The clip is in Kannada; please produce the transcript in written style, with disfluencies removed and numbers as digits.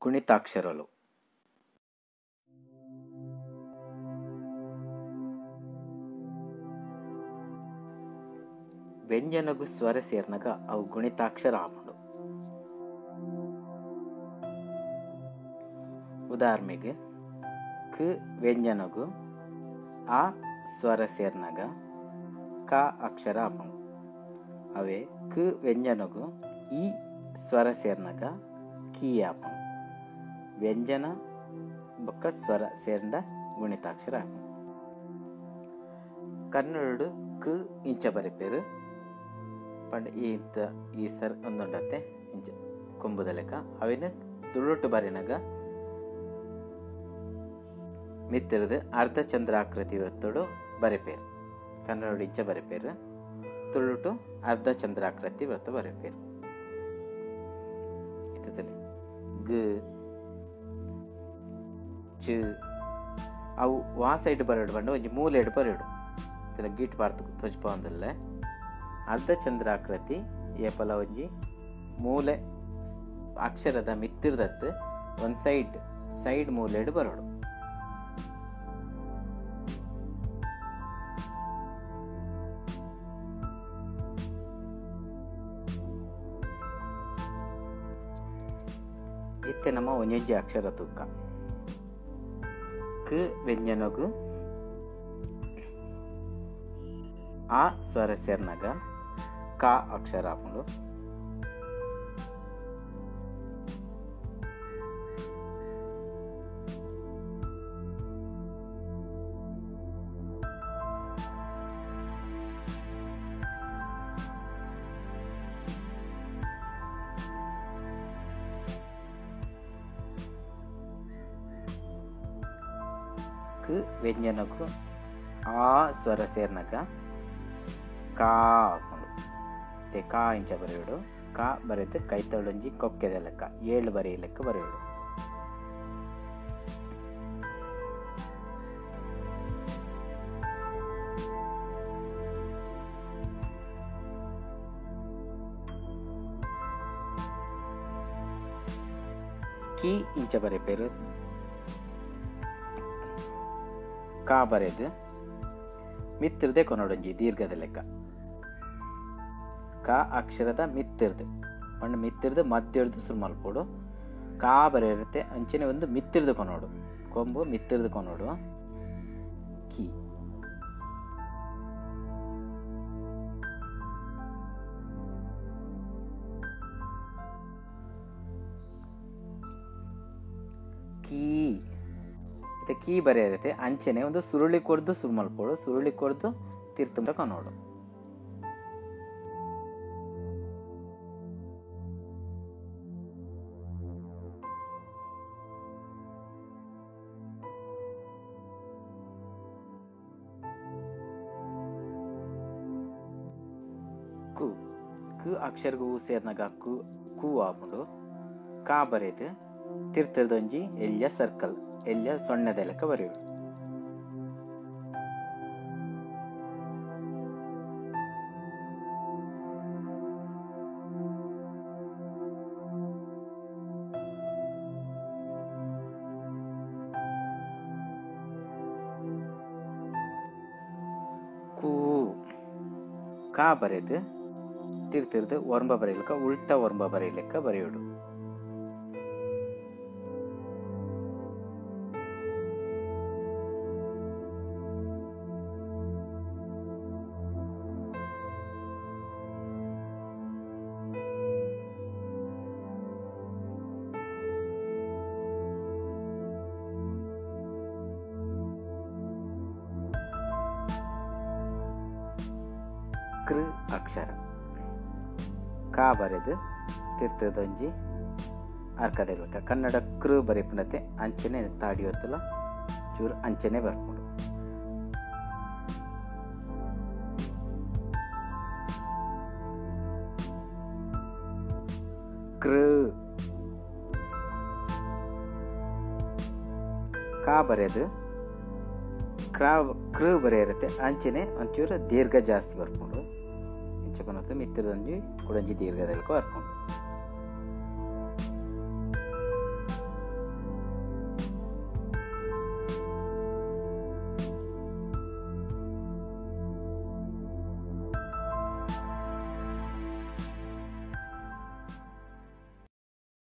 ಗುಣಿತಾಕ್ಷರಗಳು. ವ್ಯಂಜನಗು ಸ್ವರ ಸೇರ್ನಾಗ ಅವು ಗುಣಿತಾಕ್ಷರ ಆಪುಂಡು. ಉದಾಹರಣೆಗೆ ಕ ವ್ಯಂಜನಗು ಆ ಸ್ವರ ಸೇರ್ನಾಗ ಕ ಅಕ್ಷರ ಆಪುಂಡು. ಅವೇ ಕ ವ್ಯಂಜನಗು ಈ ಸ್ವರ ಸೇರ್ನಾಗ ಕೀ ಆಪುಂಡು. ವ್ಯಂಜನ ಬೊಕ್ಕ ಸ್ವರ ಸೇರ್ನ ಗುಣಿತಾಕ್ಷರ ಆಪುಂಡು. ಕನ್ನಡ ಕ ಇಂಚ ಬರೆಪೇರು ಪಂಡ ಈ ಸರ್ ಒಂದೊಂಡತ್ತೆ ಇಂಚ ಕೊಂಬುದ ಲೆಕ್ಕ ಅವಿನ ತುಳುಟು ಬರಿನಾಗ ಮಿತ್ತಿರದು ಅರ್ಧ ಚಂದ್ರಾಕೃತಿ ವೃತ್ತೋಡು ಬರೆಪೇರು. ಕನ್ನಡ ಇಂಚ ಬರೆಪೇರು, ತುಳುಟು ಅರ್ಧ ಚಂದ್ರಾಕೃತಿ ವೃತ್ತ ಬರೆಪೇರು. ಇತ್ತದಲ್ಲಿ ಗ ಚ ಅವು ವಾ ಸೈಡ್ ಬರೋಡು ಬಂಡು ಒಂಜಿ ಮೂಲೆಡು ಬರೋಡು ಗೀಟ್ ಬಾರ್ದು ತೊಜ್ಪಂದಲ್ಲ ಅರ್ಧ ಚಂದ್ರಾಕೃತಿ ಏಪಲ ಒಂಜಿ ಮೂಲೆ ಅಕ್ಷರದ ಮಿತ್ತಿರ್ದತ್ತು ಒಂದು ಸೈಡ್ ಮೂಲೆಡು ಬರೋಡು. ಇತ್ತೆ ನಮ್ಮ ಒಂಜಿ ಅಕ್ಷರ ತೂಕ ಕ ವ್ಯಂಜನಗು ಆ ಸ್ವರ ಸೇರ್ನಾಗ ಕ ಅಕ್ಷರ ಆಪುಂಡು. ಕ ವ್ಯಂಜನಗು ಆ ಸ್ವರ ಸೇರ್ನಾಗ ಕಾ ಹಾಕೊಂಡು ಕಾ ಇಂಚ ಬರೆಯೋಡು. ಕಾ ಬರೆದು ಕೈ ತೊಳೊಂಜಿ ಕೊಕ್ಕೆದ ಲೆಕ್ಕ 7 ಬರೆಯ ಲೆಕ್ಕ ಬರೆಯೋಡು. ಕೀ ಇಂಚ ಬರೆಪೇರು ಕಾ ಬರೆದು ಮಿತ್ತಿರ್ದೆ ಕೊನೊಡೊಂಜಿ ದೀರ್ಘದ ಲೆಕ್ಕ. ಕ ಅಕ್ಷರದ ಮಿತ್ತಿರ್ದು ಮಧ್ಯ ಶುರು ಮಲ್ಪೋಡು. ಕಾ ಬರೆಯಿರುತ್ತೆ ಅಂಚನೆ ಒಂದು ಮಿತ್ತಿರ್ದು ಕೊನೋಡು, ಕೊಂಬು ಮಿತ್ತಿರ್ದು ಕೊನೋಡು ಕೀ. ಕೀ ಕೀ ಬರೆಯಿರುತ್ತೆ ಅಂಚನೆ ಒಂದು ಸುರುಳಿ ಕೊಡ್ದು ಶುರು ಮಲ್ಪೋಡು, ಸುರುಳಿ ಕೊಡ್ದು ತೀರ್ಥ ಕೊನೋಡು. ಕು ಕ ಅಕ್ಷರಗೂ ಸೇರ್ನಾಗ ಕು ಆಪುಂಡು. ಕಾ ಬರೆದು ತೀರ್ಥದೊಂಜಿ ಎಲ್ಯ ಸರ್ಕಲ್ ಎಲ್ಯ ಸೊಣ್ಣದ ಲೆಕ್ಕ ಬರೆಯೋಡು. ಕು ಕಾ ಬರೆದು ತೀರ್ತಿರ್ದು ಒರಂಬ ಬರೆಯಲಿಕ್ಕ ಉಲ್ಟಾ ಒರಂಬ ಬರೆಯಲಿಕ್ಕ ಬರೆಯೋಡು. ಕೃ ಅಕ್ಷರ ಕಾ ಬರೆದು ತೀರ್ಥದೊಂಜಿ ಅರ್ಕದ ಲೆಕ್ಕ. ಕನ್ನಡ ಕೃ ಬರೆಪುನತೆ ಅಂಚನೆ ತಾಡಿ ಹೊತ್ತಲ ಚೂರು ಅಂಚನೆ ಬರ್ಕೊಂಡು. ಕೃ ಕಾ ಬರೆದು ಕೃ ಬರೆಯಿರುತ್ತೆ ಅಂಚನೆ ಒಂಚೂರು ದೀರ್ಘ ಜಾಸ್ತಿ ಬರ್ಕೊಂಡು ಇಂಚಕೊನತ್ತು ಮಿತ್ರದೊಂಜಿ ಕುಡಂಜಿ ದೀರ್ಘದಲ್ಲಿ ಬರ್ಕೊಂಡು.